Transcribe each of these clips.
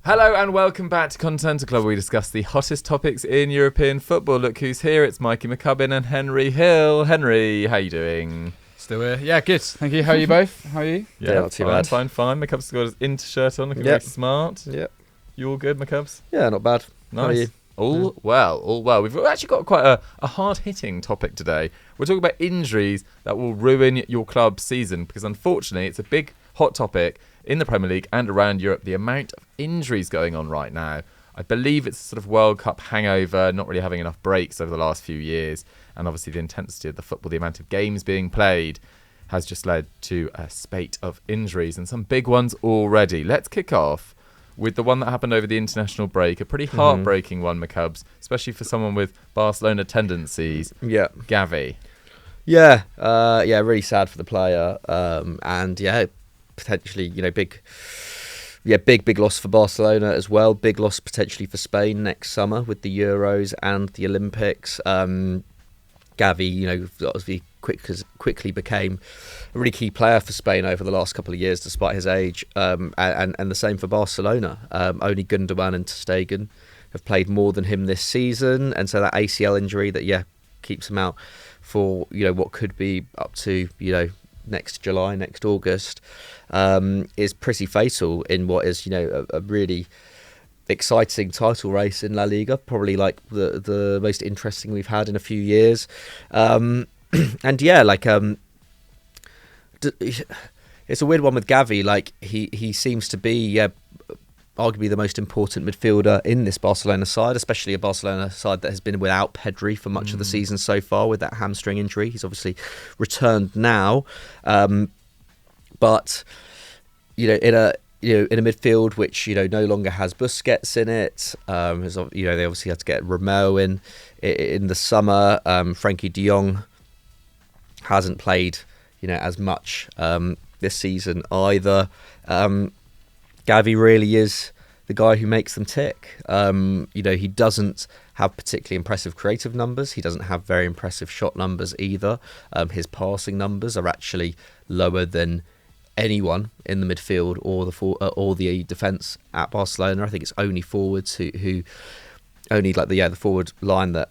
Hello and welcome back to Continental Club, where we discuss the hottest topics in European football. Look who's here, it's Mikey McCubbin and Henry Hill. Henry, how you doing? Still here? Yeah, good. Thank you. How are you both? How are you? Yeah, not too bad. Fine. McCubb's got his Inter shirt on, looking very smart. Yep. You all good, McCubbs? Yeah, not bad. Nice. How are you? All well. We've actually got quite a hard-hitting topic today. We're talking about injuries that will ruin your club's season, because unfortunately it's a big hot topic in the Premier League and around Europe, the amount of injuries going on right now. I believe it's a sort of World Cup hangover, not really having enough breaks over the last few years, and obviously the intensity of the football, the amount of games being played, has just led to a spate of injuries, and some big ones already. Let's kick off with the one that happened over the international break, a pretty heartbreaking one, McCubbs, especially for someone with Barcelona tendencies. Yeah. Gavi. Yeah, really sad for the player, and potentially, big loss for Barcelona as well. Big loss potentially for Spain next summer with the Euros and the Olympics. Gavi, obviously quickly became a really key player for Spain over the last couple of years, despite his age. And the same for Barcelona. Only Gundogan and ter Stegen have played more than him this season, and so that ACL injury that keeps him out for what could be up to next July, next August, is pretty fatal in what is a really exciting title race in La Liga, probably like the most interesting we've had in a few years. It's a weird one with Gavi. Like he seems to be arguably the most important midfielder in this Barcelona side, especially a Barcelona side that has been without Pedri for much of the season so far with that hamstring injury. He's obviously returned now, but in a midfield which no longer has Busquets in it. They obviously had to get Romeo in the summer. Frankie de Jong hasn't played as much this season either. Gavi really is the guy who makes them tick. He doesn't have particularly impressive creative numbers. He doesn't have very impressive shot numbers either. His passing numbers are actually lower than anyone in the midfield or the defence at Barcelona. I think it's only forwards who only the forward line that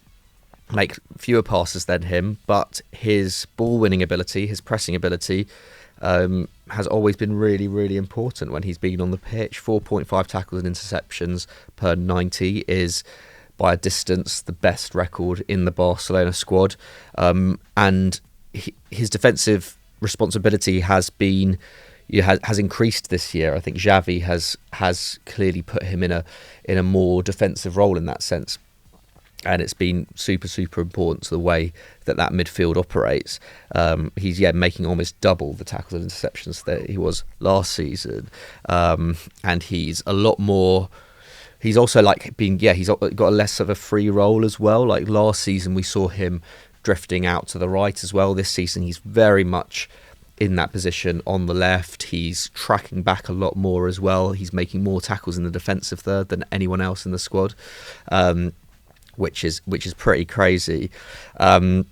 make fewer passes than him. But his ball winning ability, his pressing ability, has always been really, really important when he's been on the pitch. 4.5 tackles and interceptions per 90 is by a distance the best record in the Barcelona squad. And his defensive responsibility has increased this year. I think Xavi has clearly put him in a more defensive role in that sense. And it's been super, super important to the way that midfield operates. He's making almost double the tackles and interceptions that he was last season, and he's a lot more. He's also he's got a less of a free role as well. Like last season, we saw him drifting out to the right as well. This season, he's very much in that position on the left. He's tracking back a lot more as well. He's making more tackles in the defensive third than anyone else in the squad. Which is pretty crazy. He's going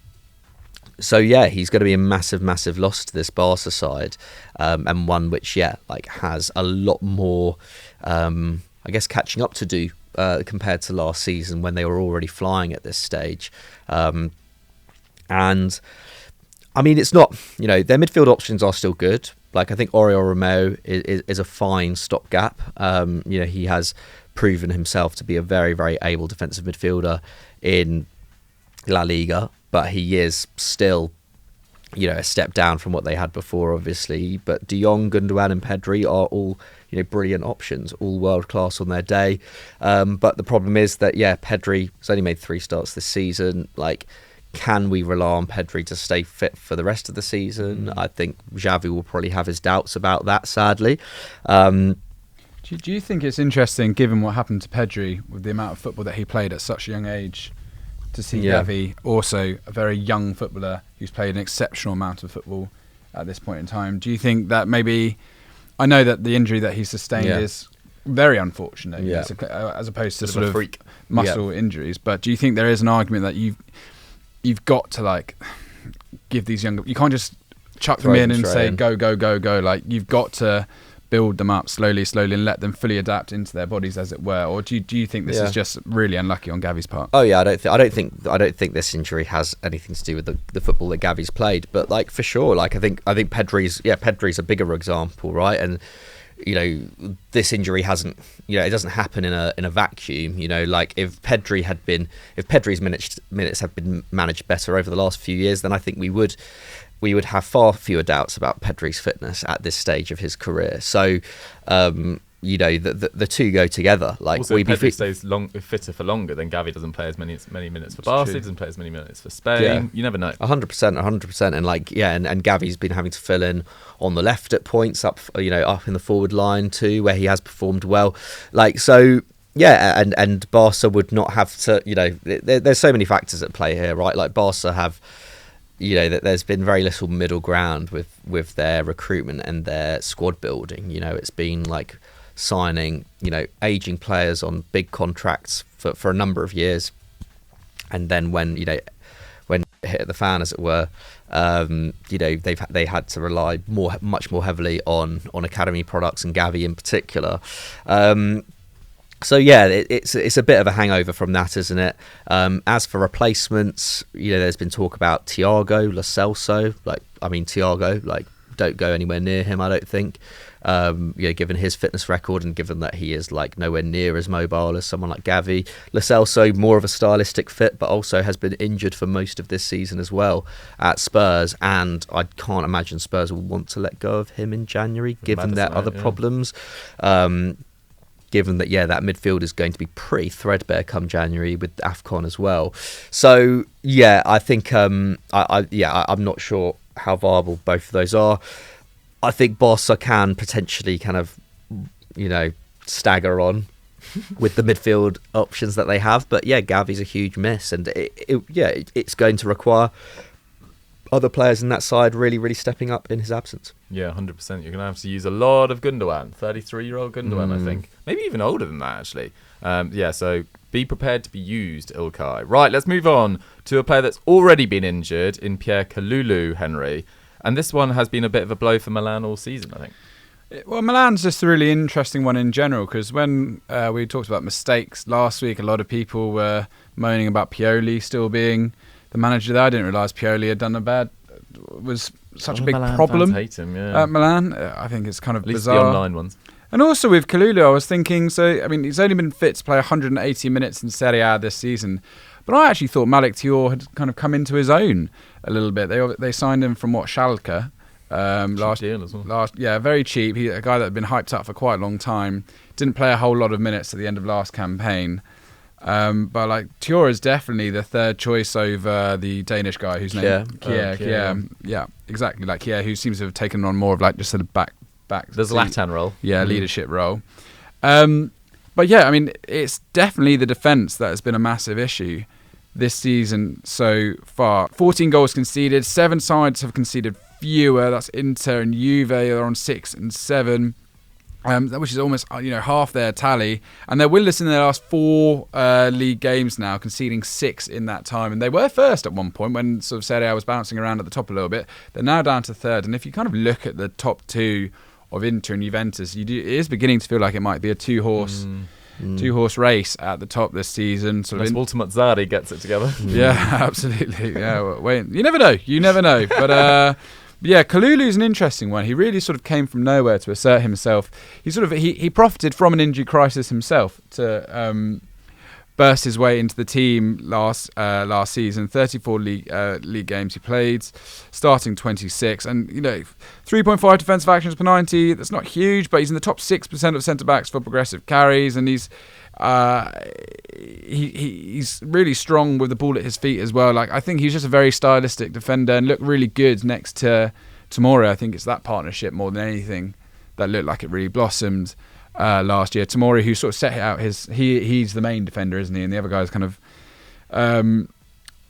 to be a massive loss to this Barca side, and one which has a lot more, catching up to do compared to last season when they were already flying at this stage. And I mean, it's not their midfield options are still good. Like I think Oriol Romeo is a fine stopgap. He has proven himself to be a very, very able defensive midfielder in La Liga, but he is still, a step down from what they had before, obviously. But De Jong, Gundogan and Pedri are all, brilliant options, all world class on their day. But the problem is that, Pedri has only made 3 starts this season. Like, can we rely on Pedri to stay fit for the rest of the season? I think Xavi will probably have his doubts about that, sadly. Do you think it's interesting, given what happened to Pedri with the amount of football that he played at such a young age, to see Gavi, also a very young footballer who's played an exceptional amount of football at this point in time? Do you think that maybe, I know that the injury that he sustained is very unfortunate, as opposed to sort of freak muscle injuries, but do you think there is an argument that you've got to give these younger, you can't just chuck them in and say go, like you've got to build them up slowly, and let them fully adapt into their bodies, as it were? Or do you think this is just really unlucky on Gavi's part? Oh yeah, I don't think this injury has anything to do with the football that Gavi's played. But like for sure, like I think Pedri's a bigger example, right? And this injury hasn't, it doesn't happen in a vacuum. Like if Pedri's minutes have been managed better over the last few years, then I think we would have far fewer doubts about Pedri's fitness at this stage of his career. So, the two go together. Like also, Pedri stays fitter for longer, then Gavi doesn't play as many minutes for Barca, doesn't play as many minutes for Spain. Yeah. You never know. 100%, and Gavi's been having to fill in on the left at points, up in the forward line too, where he has performed well. Like so. Yeah, and Barca would not have to. There's so many factors at play here, right? Like Barca have. That there's been very little middle ground with their recruitment and their squad building. It's been like signing, aging players on big contracts for a number of years, and then when it hit the fan, as it were, they had to rely much more heavily on academy products, and Gavi in particular. So yeah, it's a bit of a hangover from that, isn't it? As for replacements, there's been talk about Thiago, Lo Celso. Thiago, don't go anywhere near him, I don't think. Given his fitness record and given that he is nowhere near as mobile as someone like Gavi. Lo Celso, more of a stylistic fit, but also has been injured for most of this season as well at Spurs, and I can't imagine Spurs will want to let go of him in January, given their other problems. Given that, that midfield is going to be pretty threadbare come January with AFCON as well. So, I think, I'm not sure how viable both of those are. I think Barca can potentially kind of, stagger on with the midfield options that they have. But, Gavi's a huge miss. And, it's going to require other players in that side really, really stepping up in his absence. Yeah, 100%. You're going to have to use a lot of Gundogan, 33-year-old Gundogan, I think. Maybe even older than that, actually. So be prepared to be used, Ilkay. Right, let's move on to a player that's already been injured in Pierre Kalulu, Henry. And this one has been a bit of a blow for Milan all season, I think. Well, Milan's just a really interesting one in general, because when we talked about mistakes last week, a lot of people were moaning about Pioli still being the manager there. I didn't realise Pioli had done was such a big Milan problem fans hate him, yeah. at Milan. I think it's kind of at least bizarre. the online ones. And also with Kalulu, I was thinking, he's only been fit to play 180 minutes in Serie A this season, but I actually thought Malik Thiaw had kind of come into his own a little bit. They signed him from Schalke last deal as well. Very cheap. He's a guy that had been hyped up for quite a long time. Didn't play a whole lot of minutes at the end of last campaign. But Thiaw is definitely the third choice over the Danish guy whose name Kier. Yeah, exactly. Kier, who seems to have taken on more of just sort of back the Zlatan role. Yeah, leadership role. But it's definitely the defence that has been a massive issue this season so far. 14 goals conceded. 7 sides have conceded fewer. That's Inter and Juve. They're on 6 and 7. Which is almost half their tally, and they're winless in their last 4 league games now, conceding 6 in that time. And they were first at one point when sort of Serie A was bouncing around at the top a little bit. They're now down to third, and if you kind of look at the top 2 of Inter and Juventus, it is beginning to feel like it might be a two-horse race at the top this season. Ultimate Zari gets it together. Yeah, absolutely. Yeah, wait, you never know. But. Yeah, Kalulu's an interesting one. He really sort of came from nowhere to assert himself. He profited from an injury crisis himself to burst his way into the team last season. 34 league games he played, starting 26, and 3.5 defensive actions per 90. That's not huge, but he's in the top 6% of centre backs for progressive carries, and he's really strong with the ball at his feet as well. I think he's just a very stylistic defender and looked really good next to Tomori. I think it's that partnership more than anything that looked like it really blossomed last year. Tomori, who sort of set out he's the main defender, isn't he? And the other guys kind of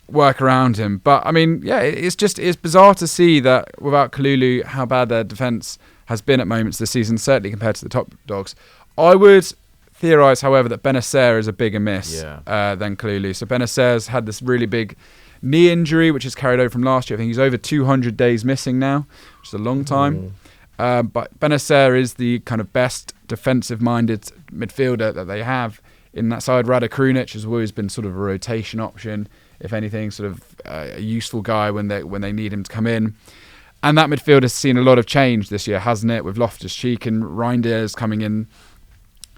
work around him. But it's bizarre to see that without Kalulu, how bad their defence has been at moments this season, certainly compared to the top dogs. I would theorise, however, that Benacer is a bigger miss than Kalulu. So Benacer's had this really big knee injury, which is carried over from last year. I think he's over 200 days missing now, which is a long time. But Benacer is the kind of best defensive-minded midfielder that they have in that side. Rada Krunic has always been sort of a rotation option, if anything, sort of a useful guy when they need him to come in. And that midfield has seen a lot of change this year, hasn't it? With Loftus-Cheek and Reinders coming in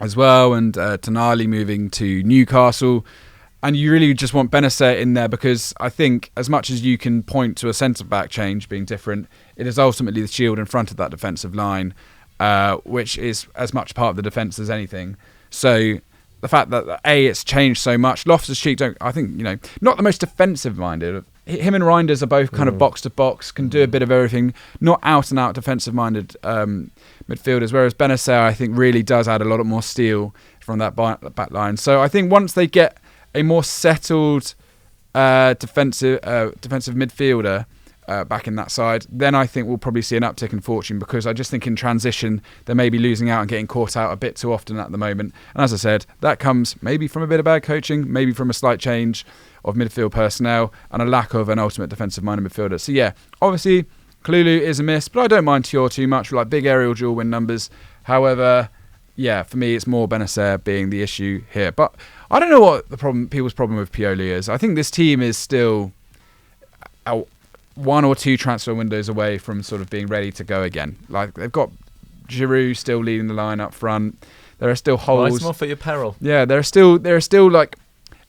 as well, and Tonali moving to Newcastle. And you really just want Benacer in there because I think as much as you can point to a centre-back change being different, it is ultimately the shield in front of that defensive line, which is as much part of the defence as anything. So the fact that, it's changed so much. Loftus-Cheek, I think, not the most defensive-minded. Him and Reinders are both kind of box-to-box, can do a bit of everything, not out-and-out defensive-minded midfielders, whereas Benacer, I think, really does add a lot more steel from that back line. So I think once they get a more settled defensive midfielder back in that side, then I think we'll probably see an uptick in fortune, because I just think in transition they may be losing out and getting caught out a bit too often at the moment. And as I said, that comes maybe from a bit of bad coaching, maybe from a slight change of midfield personnel and a lack of an ultimate defensive-minded midfielder. So yeah, obviously Kalulu is a miss, but I don't mind Tior too much, like big aerial dual win numbers. However, yeah, for me it's more Benacer being the issue here. But I don't know what people's problem with Pioli is. I think this team is still one or two transfer windows away from sort of being ready to go again. Like, they've got Giroud still leading the line up front. There are still holes. Nice more for your peril. Yeah, there are still like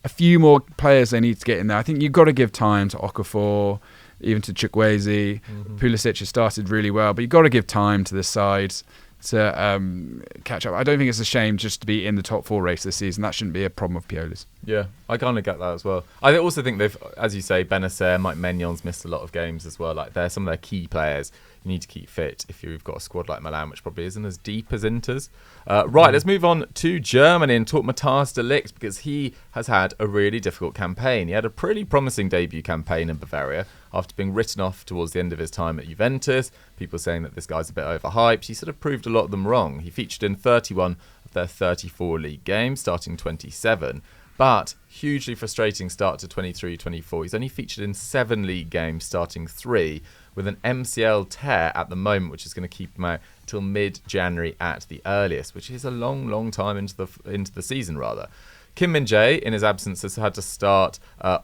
a few more players they need to get in there. I think you've got to give time to Okafor, even to Chukwueze. Pulisic has started really well, but you've got to give time to this side to catch up. I don't think it's a shame just to be in the top 4 race this season. That shouldn't be a problem of Pioli's. Yeah, I kind of get that as well. I also think they've, as you say, Benacer, Mike Maignan missed a lot of games as well. Like, they're some of their key players you need to keep fit if you've got a squad like Milan, which probably isn't as deep as Inter's. Right, let's move on to Germany and talk Matthias de Ligt, because he has had a really difficult campaign. He had a pretty promising debut campaign in Bavaria after being written off towards the end of his time at Juventus. People saying that this guy's a bit overhyped. He sort of proved a lot of them wrong. He featured in 31 of their 34 league games, starting 27. But hugely frustrating start to 23-24. He's only featured in 7 league games, starting 3, with an MCL tear at the moment, which is going to keep him out till mid-January at the earliest, which is a long, long time into the season, rather. Kim Min-jae, in his absence, has had to start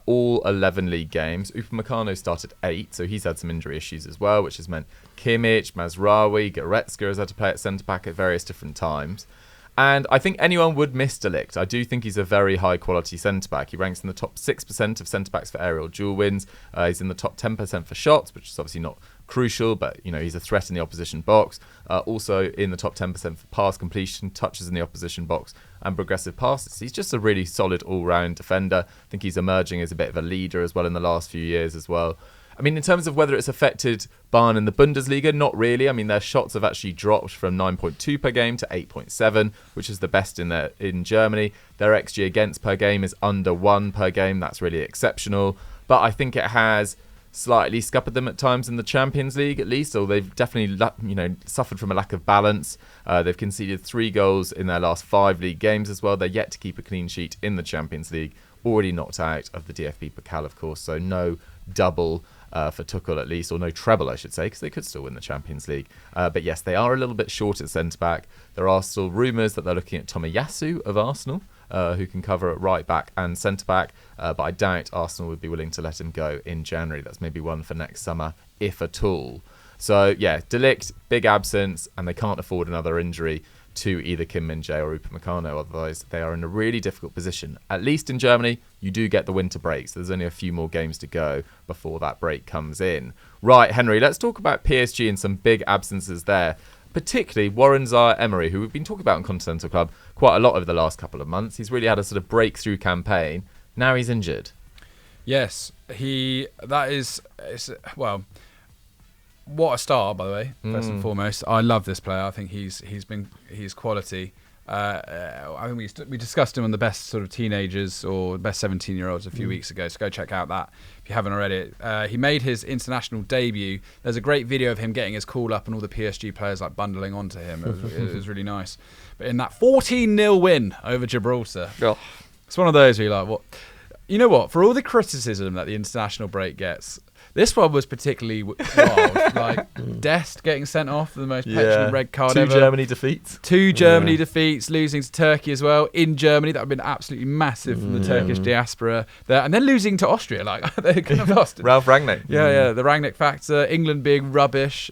all 11 league games. Upamecano started 8, so he's had some injury issues as well, which has meant Kimmich, Mazraoui, Goretzka has had to play at centre-back at various different times. And I think anyone would miss de Ligt. I do think he's a very high-quality centre-back. He ranks in the top 6% of centre-backs for aerial dual wins. He's in the top 10% for shots, which is obviously not crucial, but he's a threat in the opposition box. Also in the top 10% for pass completion, touches in the opposition box, and progressive passes. He's just a really solid all-round defender. I think he's emerging as a bit of a leader as well in the last few years as well. I mean, in terms of whether it's affected Bayern in the Bundesliga, not really. I mean, their shots have actually dropped from 9.2 per game to 8.7, which is the best in Germany. Their XG against per game is under 1 per game. That's really exceptional. But I think it has slightly scuppered them at times in the Champions League, at least. Or they've definitely, suffered from a lack of balance. They've conceded 3 goals in their last 5 league games as well. They're yet to keep a clean sheet in the Champions League. Already knocked out of the DFB Pokal, of course. So no double for Tuchel, at least, or no treble, I should say, because they could still win the Champions League. But yes, they are a little bit short at centre-back. There are still rumours that they're looking at Tomiyasu of Arsenal, who can cover at right-back and centre-back, but I doubt Arsenal would be willing to let him go in January. That's maybe one for next summer, if at all. So yeah, de Ligt, big absence, and they can't afford another injury to either Kim Min-jae or Upamecano. Otherwise, they are in a really difficult position. At least in Germany, you do get the winter break, so there's only a few more games to go before that break comes in. Right, Henry, let's talk about PSG and some big absences there, particularly Warren Zaire-Emery, who we've been talking about on Continental Club quite a lot over the last couple of months. He's really had a sort of breakthrough campaign. Now he's injured. Yes, what a star, by the way, first and foremost. I love this player. I think he's quality. I think we discussed him on the best sort of teenagers or best 17-year-olds a few weeks ago, so go check out that if you haven't already. He made his international debut. There's a great video of him getting his call up and all the PSG players like bundling onto him. It was really nice. But in that 14-0 win over Gibraltar, it's one of those where you're like, what? You know what? For all the criticism that the international break gets, This one was particularly wild. Like Dest getting sent off, the most petulant red card Two ever. Germany defeats. Two Germany defeats, losing to Turkey as well in Germany. That would have been absolutely massive from the Turkish diaspora there, and then losing to Austria. Like they could have lost. Ralph Rangnick. Yeah, the Rangnick factor. England being rubbish.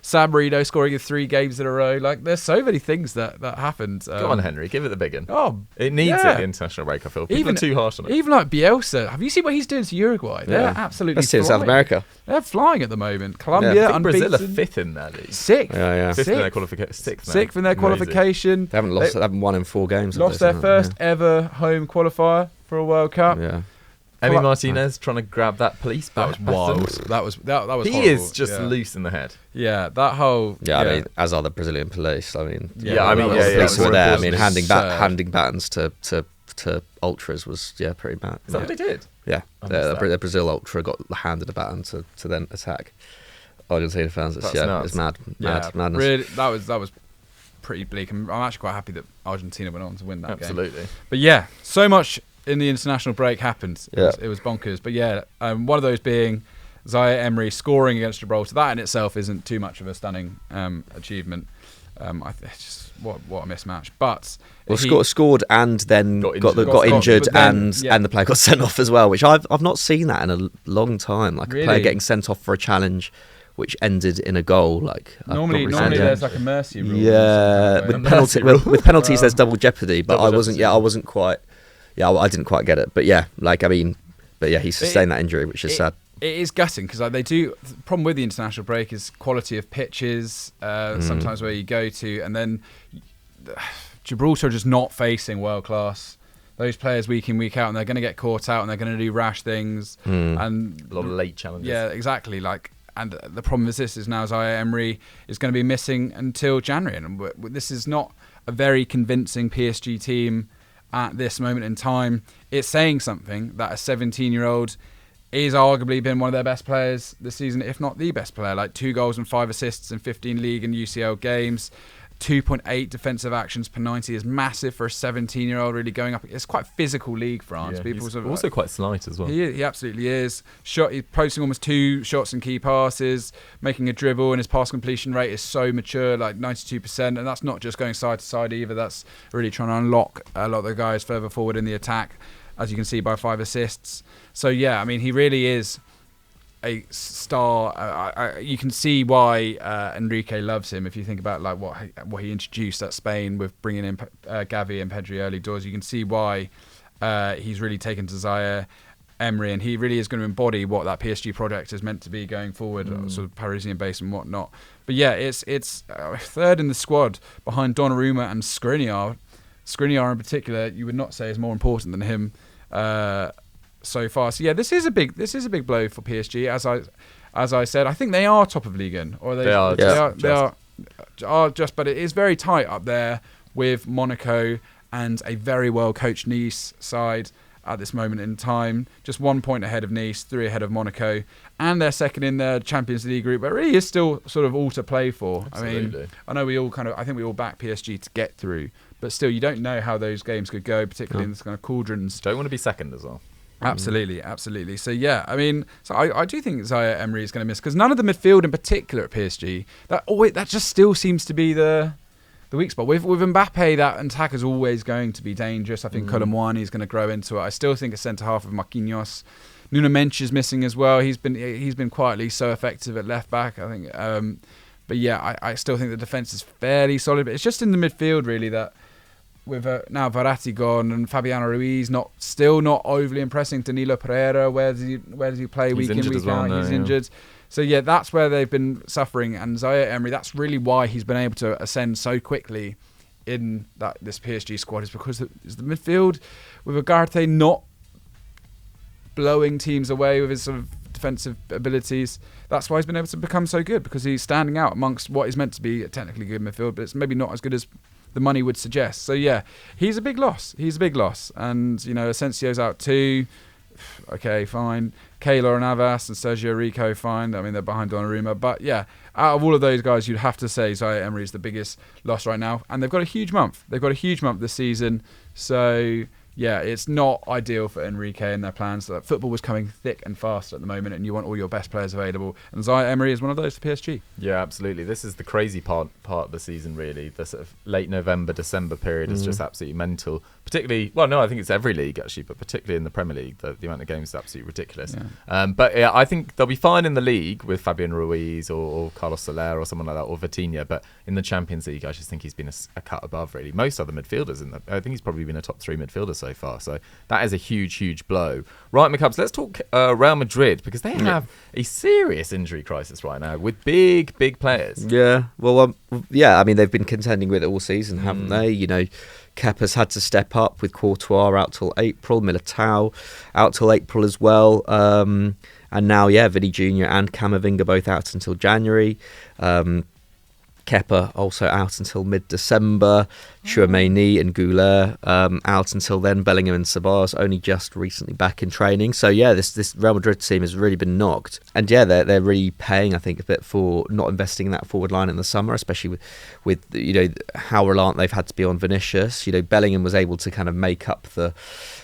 San Marino scoring in 3 games in a row. Like there's so many things that happened. Go on, Henry, give it the big one. Oh, It needs yeah. it, the international break, I feel. People are too harsh on it. Even like Bielsa. Have you seen what he's doing to Uruguay? They're absolutely Let's see in flying. South America. They're flying at the moment. Colombia, I think Brazil are unbeaten. 5th in their league. Sixth. Yeah. Fifth in their qualification. Sixth now. Sixth in their Amazing. qualification. They haven't won in 4 games. Lost their first ever home qualifier for a World Cup. Yeah. Emi Martinez trying to grab that police That was baton. wild. That was He horrible. is just loose in the head. Yeah, that whole. Yeah, I mean, as are the Brazilian police. I mean, Yeah, I mean, the yeah, police yeah, were there. I it mean, was handing batons to ultras was pretty bad. Is that what they did? Yeah, I missed that. the Brazil ultra got handed a baton to then attack Argentina fans. It's, That's nuts. it's mad, Yeah, madness. really, that was pretty bleak. I'm actually quite happy that Argentina went on to win that game. Absolutely. But yeah, so much in the international break happened. Yeah. It was bonkers. But yeah, one of those being Zaire-Emery scoring against Gibraltar. That in itself isn't too much of a stunning achievement. It's just what a mismatch. But Scored and then got injured. injured but then, and the player got sent off as well, which I've not seen that in a long time. Like a player Really? getting sent off for a challenge, which ended in a goal. Like I've normally not really seen there's that. like a mercy rule. Yeah, or something, with right? with penalties, there's double jeopardy. But Double I wasn't. jeopardy. Yeah, I wasn't quite. Yeah, I didn't quite get it. But yeah, he sustained that injury, which is sad. It is gutting because they do. The problem with the international break is quality of pitches. Sometimes where you go to, and then Gibraltar are just not facing world class. Those players week in week out, and they're going to get caught out, and they're going to do rash things, and A lot of late challenges. yeah, exactly. Like, and the problem is this is now Zaire-Emery is going to be missing until January, and this is not a very convincing PSG team at this moment in time. It's saying something that a 17-year-old is arguably been one of their best players this season, if not the best player. Like 2 goals and 5 assists in 15 league and UCL games. 2.8 defensive actions per 90 is massive for a 17-year-old really going up. It's quite a physical league, France. Yeah, People he's sort of also quite slight as well. He absolutely is. He's posting almost 2 shots and key passes, making a dribble, and his pass completion rate is so mature, like 92%. And that's not just going side to side either. That's really trying to unlock a lot of the guys further forward in the attack, as you can see by 5 assists. So yeah, I mean, he really is a star. You can see why Henrique loves him. If you think about like what he introduced at Spain with bringing in Gavi and Pedri early doors, you can see why he's really taken to Zaire-Emery, and he really is going to embody what that PSG project is meant to be going forward, sort of Parisian base and whatnot. But yeah, it's third in the squad behind Donnarumma and Skriniar. Skriniar in particular, you would not say is more important than him so far. So yeah, this is a big blow for PSG. As I said, I think they are top of Ligue 1, or they are just, but it is very tight up there with Monaco and a very well coached Nice side at this moment in time. Just 1 point ahead of Nice, 3 ahead of Monaco, and they're second in the Champions League group. But it really is still sort of all to play for. Absolutely. I mean, I know I think we all back PSG to get through, but still, you don't know how those games could go, particularly in this kind of cauldrons. Don't want to be second as well. Absolutely. So yeah, I mean, I do think Zaire-Emery is going to miss, because none of the midfield in particular at PSG that just still seems to be the weak spot. With Mbappe, that attack is always going to be dangerous. I think Colomwani is going to grow into it. I still think a centre half of Marquinhos. Nuno Mensch is missing as well. He's been quietly so effective at left back, I think. But yeah, I still think the defence is fairly solid. But it's just in the midfield really that, with now Verratti gone and Fabiano Ruiz still not overly impressing. Danilo Pereira, where does he play week in, week out? He's injured. So yeah, that's where they've been suffering. And Zaire-Emery, that's really why he's been able to ascend so quickly in this PSG squad, is because the midfield, with Ugarte not blowing teams away with his sort of defensive abilities, that's why he's been able to become so good, because he's standing out amongst what is meant to be a technically good midfield, but it's maybe not as good as the money would suggest. So yeah, he's a big loss. And Asensio's out too. Okay, fine. Keylor Navas and Sergio Rico, fine. I mean, they're behind Donnarumma. But yeah, out of all of those guys, you'd have to say Zaire-Emery is the biggest loss right now. And they've got a huge month. This season. So yeah, it's not ideal for Henrique and their plans. Football was coming thick and fast at the moment, and you want all your best players available. And Zaire-Emery is one of those for PSG. Yeah, absolutely. This is the crazy part of the season, really. The sort of late November, December period is just absolutely mental. Particularly, well, no, I think it's every league actually, but particularly in the Premier League, the amount of games is absolutely ridiculous. Yeah. But yeah, I think they'll be fine in the league with Fabian Ruiz or Carlos Soler or someone like that, or Vitinha. But in the Champions League, I just think he's been a cut above, really. Most other midfielders I think he's probably been a top 3 midfielder so far. So that is a huge blow. Right, McCubs, let's talk Real Madrid, because they have a serious injury crisis right now with big players. Yeah, well, I mean, they've been contending with it all season, haven't they? You know, Kepa's had to step up with Courtois out till April, Militao out till April as well. And now, Vinny Junior and Camavinga both out until January. Kepa also out until mid-December. Tchouaméni and Goulet out until then. Bellingham and Ceballos only just recently back in training. So this Real Madrid team has really been knocked. And they're really paying, I think, a bit for not investing in that forward line in the summer, especially with you know how reliant they've had to be on Vinicius. You know, Bellingham was able to kind of make up the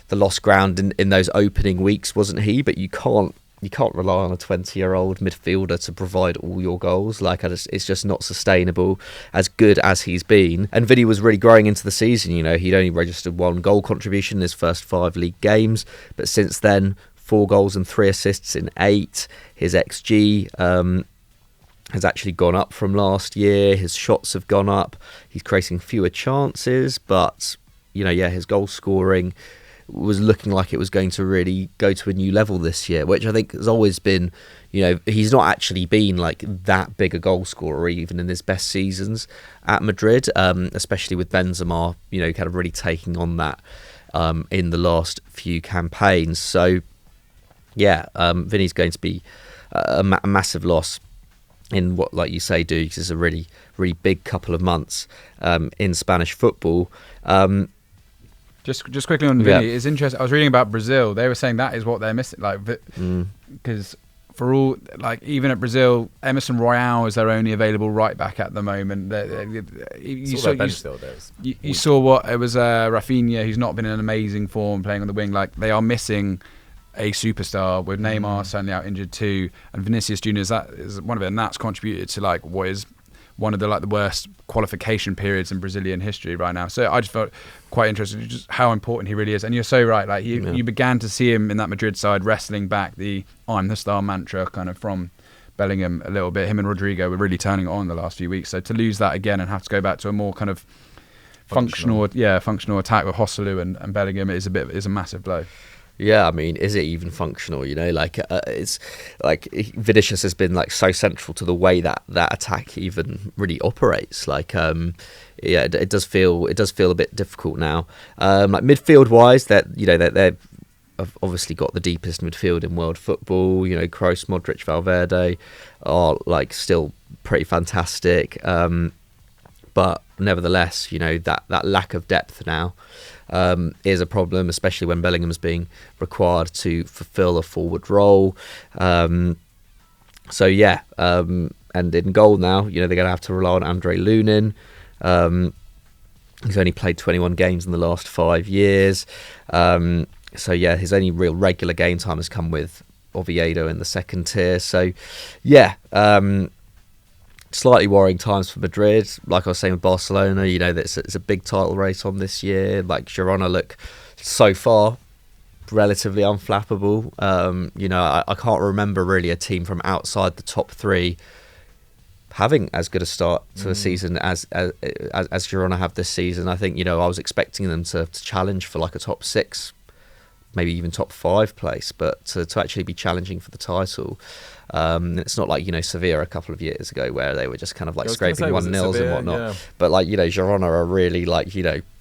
lost ground in those opening weeks, wasn't he? But you can't rely on a 20-year-old midfielder to provide all your goals. It's just not sustainable, as good as he's been. And Vinny was really growing into the season. You know, he'd only registered 1 goal contribution in his first 5 league games, but since then, 4 goals and 3 assists in 8. His XG has actually gone up from last year. His shots have gone up. He's creating fewer chances, but his goal scoring was looking like it was going to really go to a new level this year, which I think has always been, he's not actually been like that big a goal scorer even in his best seasons at Madrid, especially with Benzema, kind of really taking on that in the last few campaigns. So, Vinny's going to be a massive loss in what, like you say, Dukes, is a really, really big couple of months in Spanish football. Just quickly on Vinny, it's interesting. I was reading about Brazil. They were saying that is what they're missing, because for all, even at Brazil, Emerson Royale is their only available right back at the moment. You saw what it was. Rafinha, who's not been in an amazing form, playing on the wing. They are missing a superstar, with Neymar certainly out injured too, and Vinicius Junior is one of it, and that's contributed to what is one of the worst qualification periods in Brazilian history right now. So I just felt quite interested just how important he really is. And you're so right. You began to see him in that Madrid side wrestling back the "I'm the star" mantra kind of from Bellingham a little bit. Him and Rodrigo were really turning it on the last few weeks. So to lose that again and have to go back to a more kind of functional attack with Joselu and Bellingham is a massive blow. Yeah, I mean, is it even functional? It's like Vinicius has been so central to the way that attack even really operates. It does feel a bit difficult now. Midfield wise, they've obviously got the deepest midfield in world football. Kroos, Modric, Valverde are still pretty fantastic. But nevertheless, that lack of depth now is a problem, especially when Bellingham's being required to fulfill a forward role. And in goal now, they're going to have to rely on Andre Lunin. He's only played 21 games in the last 5 years. His only real regular game time has come with Oviedo in the second tier. So, slightly worrying times for Madrid. Like I was saying with Barcelona, it's a big title race on this year. Girona look so far relatively unflappable. I can't remember really a team from outside the top 3 having as good a start to the season as Girona have this season. I think I was expecting them to challenge for a top 6, maybe even top 5 place, but to actually be challenging for the title. It's not like Sevilla a couple of years ago where they were just kind of scraping 1-0s and whatnot. Yeah. But Girona are really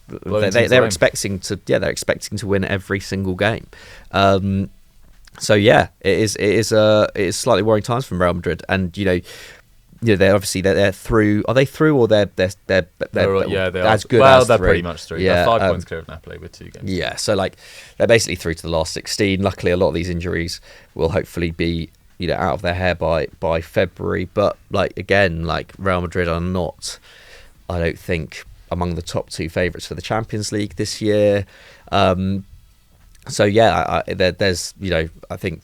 they're expecting to win every single game. It is slightly worrying times from Real Madrid, and they're through. Are they through, or they're as good as through? They're pretty much through. Yeah, they're 5 points clear of Napoli with 2 games. Yeah, so they're basically through to the last 16. Luckily, a lot of these injuries will hopefully be out of their hair by February. But Real Madrid are not, I don't think, among the top 2 favourites for the Champions League this year. So yeah, there's I think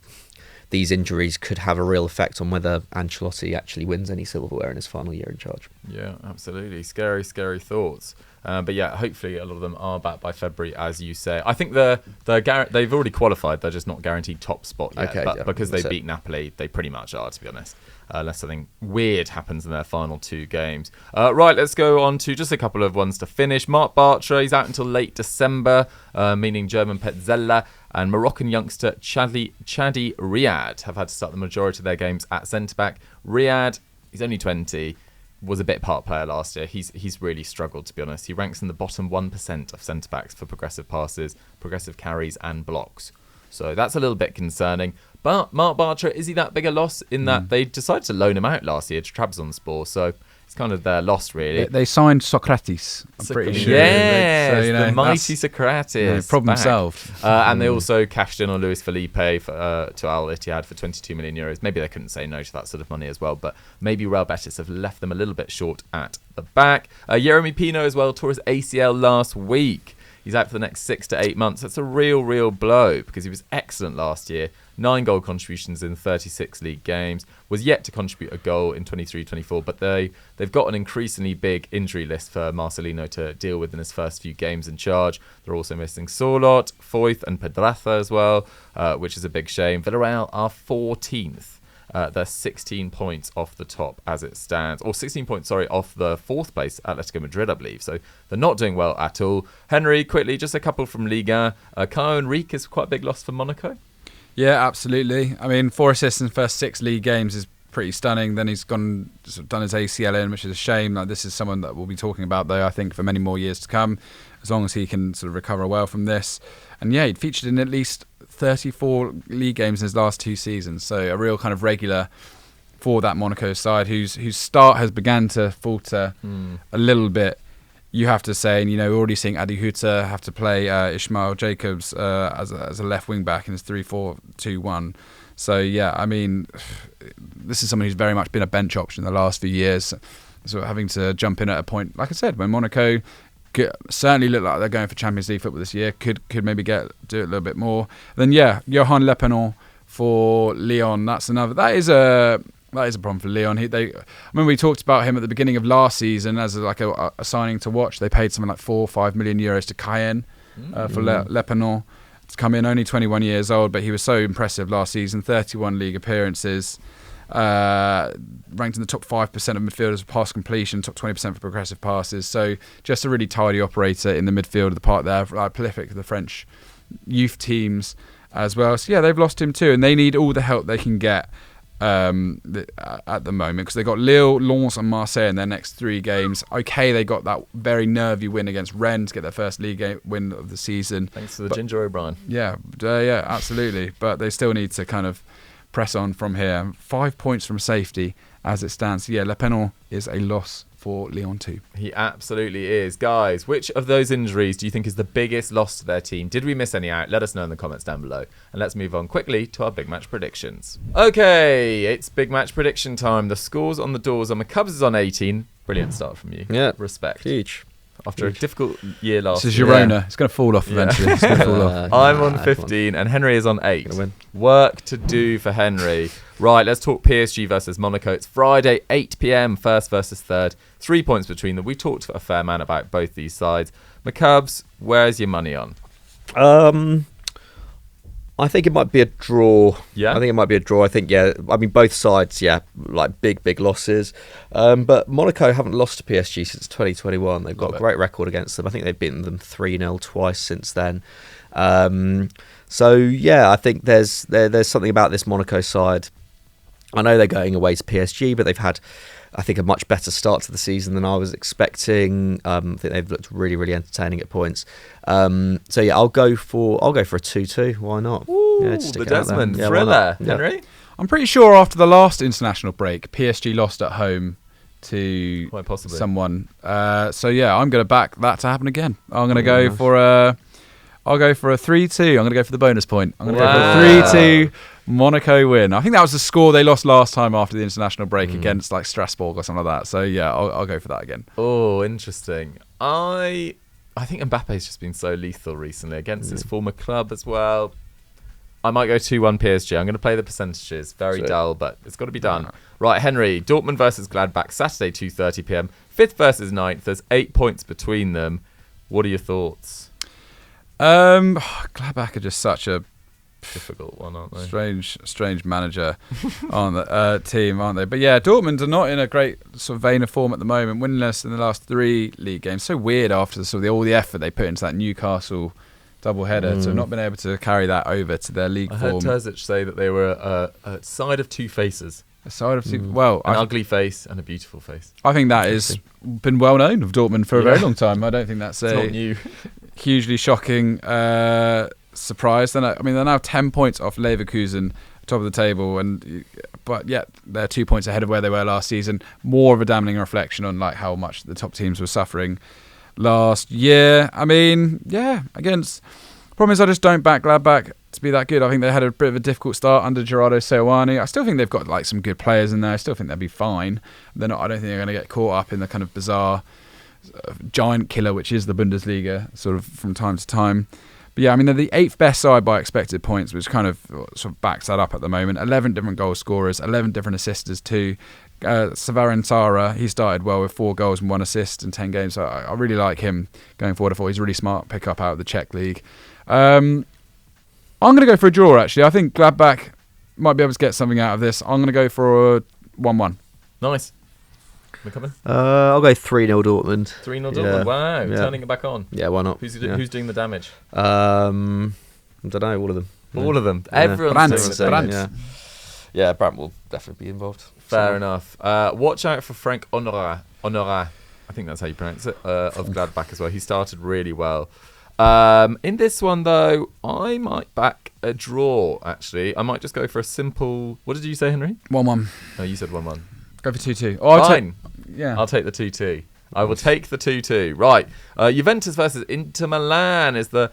these injuries could have a real effect on whether Ancelotti actually wins any silverware in his final year in charge. Yeah, absolutely. Scary thoughts. But yeah, hopefully a lot of them are back by February, as you say. I think they've already qualified. They're just not guaranteed top spot yet. Okay, but yeah, because they beat Napoli, they pretty much are, to be honest. Unless something weird happens in their final 2 games. Right, let's go on to just a couple of ones to finish. Marc Bartra, he's out until late December, meaning German Petzela and Moroccan youngster Chadi Riyad have had to start the majority of their games at centre-back. Riyad, he's only 20, was a bit part player last year. He's really struggled, to be honest. He ranks in the bottom 1% of centre-backs for progressive passes, progressive carries and blocks. So that's a little bit concerning. But Marc Bartra, is he that big a loss in that they decided to loan him out last year to Trabzonspor? So it's kind of their loss, really. They signed Socrates, I'm pretty sure. Yes, the mighty Socrates. Problem solved. And they also cashed in on Luis Felipe to Al Ittihad for 22 million euros. Maybe they couldn't say no to that sort of money as well, but maybe Real Betis have left them a little bit short at the back. Jeremy Pino as well tore his ACL last week. He's out for the next 6 to 8 months. That's a real blow because he was excellent last year. 9 goal contributions in 36 league games. Was yet to contribute a goal in 23-24, but they've got an increasingly big injury list for Marcelino to deal with in his first few games in charge. They're also missing Solot, Foyth and Pedraza as well, which is a big shame. Villarreal are 14th. They're 16 points off the top as it stands, or 16 points, off the 4th place Atletico Madrid, I believe. So they're not doing well at all. Henry, quickly, just a couple from Liga. Caio Henrique is quite a big loss for Monaco. Yeah, absolutely. I mean, 4 assists in the first 6 league games is pretty stunning. Then he's done his ACL in, which is a shame. Like, this is someone that we'll be talking about, though, I think, for many more years to come, as long as he can sort of recover well from this. And yeah, he'd featured in at least 34 league games in his last 2 seasons. So a real kind of regular for that Monaco side, whose start has begun to falter a little bit. You have to say, and we're already seeing Adi Huta have to play Ismail Jacobs as a left wing back in his 3-4-2-1. So yeah, I mean, this is someone who's very much been a bench option in the last few years. So having to jump in at a point, like I said, when Monaco certainly look like they're going for Champions League football this year, could maybe do it a little bit more. Then yeah, Johan Lepanant for Lyon. That is a problem for Lyon. I remember we talked about him at the beginning of last season as a signing to watch. They paid something like 4 or 5 million euros to Caen for Lepanant to come in. Only 21 years old, but he was so impressive last season. 31 league appearances. Ranked in the top 5% of midfielders for pass completion, top 20% for progressive passes. So just a really tidy operator in the midfield of the park there, prolific of the French youth teams as well. So yeah, they've lost him too, and they need all the help they can get at the moment, because they got Lille, Lens and Marseille in their next 3 games. Okay, they got that very nervy win against Rennes to get their first league win of the season. Thanks to the Ginger O'Brien. Yeah, absolutely. But they still need to kind of press on from here. 5 points from safety as it stands. So yeah, Lepanant is a loss for Lyon too. He absolutely is. Guys, which of those injuries do you think is the biggest loss to their team? Did we miss any out? Let us know in the comments down below. And let's move on quickly to our big match predictions. Okay, it's big match prediction time. The scores on the doors are Cubs is on 18. Brilliant start from you. Yeah. Respect. Huge. After a difficult year last year. This is Girona. It's going to fall off eventually. It's going to fall off. I'm on 15 and Henry is on 8. Work to do for Henry. Right, let's talk PSG versus Monaco. It's Friday, 8 p.m, first versus third. 3 points between them. We talked a fair amount about both these sides. McCubs, where's your money on? I think it might be a draw. Yeah? I think it might be a draw. I think, both sides, like big losses. But Monaco haven't lost to PSG since 2021. They've got a great record against them. I think they've beaten them 3-0 twice since then. So, yeah, I think there's something about this Monaco side. I know they're going away to PSG, but they've had, I think, a much better start to the season than I was expecting. I think they've looked really entertaining at points. So yeah, I'll go for a 2-2. Why not? Ooh, yeah, the Desmond thriller. Henry? I'm pretty sure after the last international break, PSG lost at home to quite possibly someone. So yeah, I'm going to back that to happen again. I'm going to go for a 3-2. I'm going to go for the bonus point. I'm going to go for a 3-2 Monaco win. I think that was the score they lost last time after the international break against like Strasbourg or something like that. So yeah, I'll go for that again. Oh, interesting. I think Mbappe's just been so lethal recently against his former club as well. I might go 2-1 PSG. I'm going to play the percentages. Very dull, but it's got to be done. Right, Henry, Dortmund versus Gladbach, Saturday, 2:30 p.m. 5th versus 9th. There's 8 points between them. What are your thoughts? Gladbach are just such a difficult one, aren't they? Strange manager on the team, aren't they? But yeah, Dortmund are not in a great sort of vein of form at the moment. Winless in the last 3 league games. So weird after all the effort they put into that Newcastle double-header to have not been able to carry that over to their league form. I heard Terzic say that they were a side of two faces. A side of two... Well, an ugly face and a beautiful face. I think that has been well known of Dortmund for a very long time. I don't think that's not new. Hugely shocking surprise. They're now 10 points off Leverkusen, top of the table, but yet they're 2 points ahead of where they were last season. More of a damning reflection on like how much the top teams were suffering last year. Against... Problem is I just don't back Gladbach to be that good. I think they had a bit of a difficult start under Gerardo Seoane. I still think they've got like some good players in there. I still think they'll be fine. I don't think they're going to get caught up in the kind of bizarre giant killer which is the Bundesliga sort of from time to time. But yeah, they're the 8th best side by expected points, which kind of sort of backs that up at the moment. 11 different goal scorers, 11 different assisters too. Savarin Sara, he started well with 4 goals and 1 assist in 10 games. So I really like him going forward. I thought he's a really smart pick-up out of the Czech league. I'm going to go for a draw, actually. I think Gladbach might be able to get something out of this. I'm going to go for a 1-1. Nice. McCubbin? I'll go 3-0 Dortmund. 3-0 Dortmund. Wow. Yeah. Turning it back on. Yeah, why not? Who's doing the damage? I don't know, all of them. All of them. Everyone's doing the damage. Yeah, Brandt will definitely be involved. Fair enough. Watch out for Frank Honorat. I think that's how you pronounce it, of Gladbach as well. He started really well. In this one, though, I might back a draw, actually. I might just go for a simple... What did you say, Henry? 1-1. No, you said 1-1. Go for 2-2. Fine. I'll take the 2-2. I will take the 2-2. Right. Juventus versus Inter Milan is the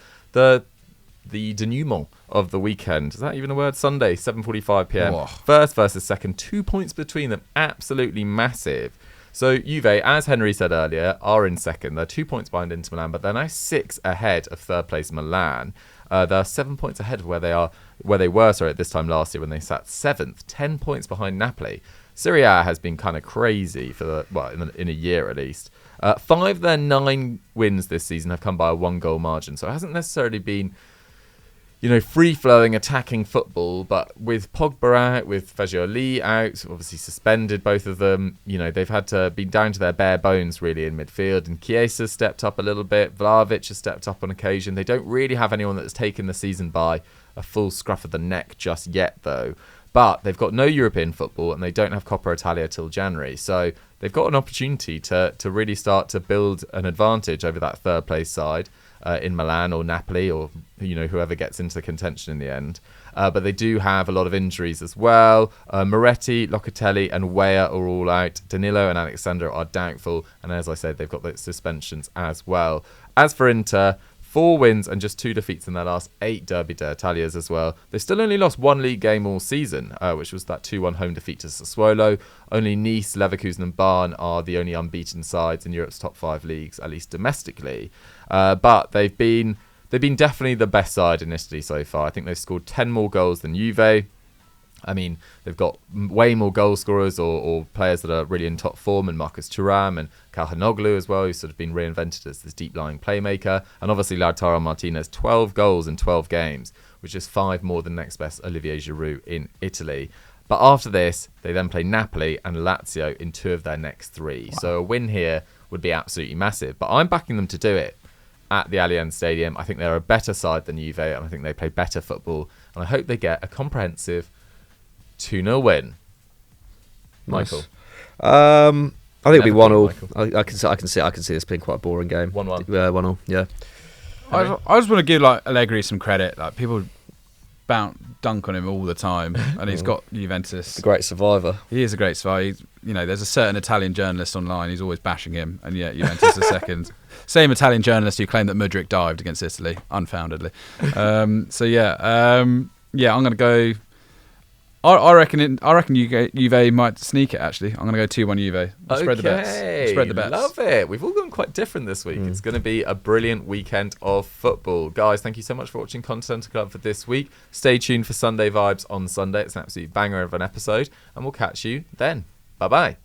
denouement of the weekend. Is that even a word? Sunday, 7:45 p.m. Oh. First versus second. 2 points between them. Absolutely massive. So Juve, as Henry said earlier, are in second. They're 2 points behind Inter Milan, but they're now 6 ahead of third place Milan. They're 7 points ahead of where they were at this time last year when they sat 7th, 10 points behind Napoli. Serie A has been kind of crazy in a year at least. 5 of their 9 wins this season have come by a 1-goal margin, so it hasn't necessarily been, free-flowing attacking football, but with Pogba out, with Fagioli out, obviously suspended, both of them, they've had to be down to their bare bones really in midfield, and Chiesa stepped up a little bit, Vlahovic has stepped up on occasion. They don't really have anyone that's taken the season by a full scruff of the neck just yet, though. But they've got no European football and they don't have Coppa Italia till January. So they've got an opportunity to really start to build an advantage over that third place side in Milan or Napoli or whoever gets into the contention in the end. But they do have a lot of injuries as well. Moretti, Locatelli and Weah are all out. Danilo and Alexander are doubtful. And as I said, they've got the suspensions as well. As for Inter... 4 wins and just 2 defeats in their last 8 Derby d'Italias as well. They've still only lost 1 league game all season, which was that 2-1 home defeat to Sassuolo. Only Nice, Leverkusen and Bayern are the only unbeaten sides in Europe's top 5 leagues, at least domestically. But they've been definitely the best side in Italy so far. I think they've scored 10 more goals than Juve. They've got way more goal scorers or players that are really in top form, and Marcus Thuram and Calhanoglu as well, who's sort of been reinvented as this deep-lying playmaker. And obviously Lautaro Martinez, 12 goals in 12 games, which is 5 more than next best Olivier Giroud in Italy. But after this, they then play Napoli and Lazio in 2 of their next 3. Wow. So a win here would be absolutely massive. But I'm backing them to do it at the Allianz Stadium. I think they're a better side than Juve, and I think they play better football. And I hope they get a comprehensive 2-0 win. Michael. I think it'll be 1-1. I can see this being quite a boring game. 1-1. 1-1. Yeah. I just want to give Allegri some credit. People dunk on him all the time, and he's got Juventus. The great survivor. He is a great survivor. There's a certain Italian journalist online. He's always bashing him, and yet Juventus are second. Same Italian journalist who claimed that Mudryk dived against Italy, unfoundedly. I'm going to go. I reckon Juve might sneak it. Actually, I'm going to go 2-1 Juve. I'll spread the bets. Spread the bets. Love it. We've all gone quite different this week. It's going to be a brilliant weekend of football, guys. Thank you so much for watching Continental Club for this week. Stay tuned for Sunday Vibes on Sunday. It's an absolute banger of an episode, and we'll catch you then. Bye bye.